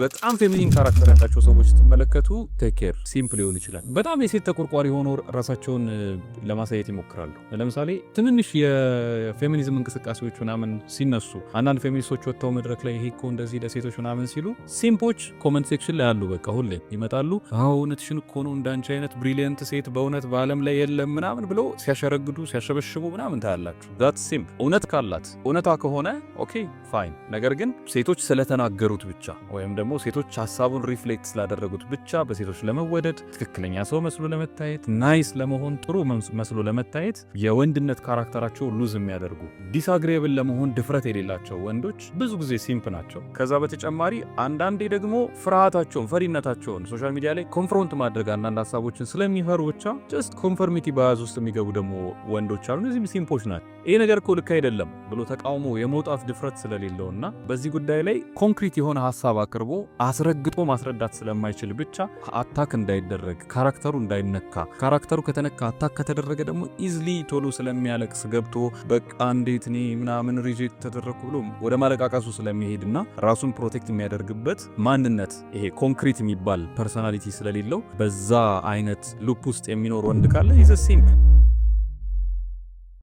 በጣም ፌሚኒን ካራክተር ያላቸው ሰዎች ስትመለከቱ ቴክ ኬር ሲምፕል ሊሆን ይችላል። በጣም የሴት ተቆርቋሪ ሆኖ ራሳቸውን ለማሳየት ይሞክራሉ። ለምሳሌ ትንንሽ የፌሚኒዝም እንቅስቃሴዎች ምናምን ሲነሱ አንዳንድ ፌሚኒስቶች ወጥተው መድረክ ላይ ይሄ እኮ እንደዚህ ለሴቶች ምናምን ሲሉ ሲምፖች ኮመንት ሴክሽን ላይ ያሉ በቃ ሁሌ ይመጣሉ። አዎ እውነትሽን እኮ ነው እንዳንቺ አይነት ብሪሊየንት ሴት በእውነት በዓለም ላይ የለም ምናምን ብለው ሲያሸረግዱ ሲያሸበሽቡ ምናምን ታያላችሁ። ዛት ሲምፕ እውነት ካላት እውነታ ከሆነ ኦኬ ፋይን። ነገር ግን ሴቶች ስለተናገሩት ብቻ ወይም ደግሞ ሴቶች ሐሳቡን ሪፍሌክት ስላደረጉት ብቻ በሴቶች ለመወደድ ትክክለኛ ሰው መስሎ ለመታየት ናይስ ለመሆን ጥሩ መስሎ ለመታየት የወንድነት ካራክተራቸው ሉዝ የሚያደርጉ ዲስአግሪብል ለመሆን ድፍረት የሌላቸው ወንዶች ብዙ ጊዜ ሲምፕ ናቸው። ከዛ በተጨማሪ አንዳንዴ ደግሞ ፍርሃታቸውን ፈሪነታቸውን ሶሻል ሚዲያ ላይ ኮንፍሮንት ማድረግ አንዳንድ ሐሳቦችን ስለሚፈሩ ብቻ ጀስት ኮንፈርሚቲ ባያዝ ውስጥ የሚገቡ ደግሞ ወንዶች አሉ። እነዚህም ሲምፖች ናቸው። ይሄ ነገር እኮ ልክ አይደለም ብሎ ተቃውሞ የመውጣት ድፍረት ስለሌለውና በዚህ ጉዳይ ላይ ኮንክሪት የሆነ ሐሳብ አቅርቦ አስረግጦ ማስረዳት ስለማይችል ብቻ አታክ እንዳይደረግ ካራክተሩ እንዳይነካ፣ ካራክተሩ ከተነካ አታክ ከተደረገ ደግሞ ኢዝሊ ቶሎ ስለሚያለቅስ ገብቶ በቃ እንዴት እኔ ምናምን ሪጀክት ተደረኩ ብሎ ወደ ማለቃቀሱ ስለሚሄድና ራሱን ፕሮቴክት የሚያደርግበት ማንነት ይሄ ኮንክሪት የሚባል ፐርሶናሊቲ ስለሌለው በዛ አይነት ሉፕ ውስጥ የሚኖር ወንድ ካለ ኢዝ ሲምፕ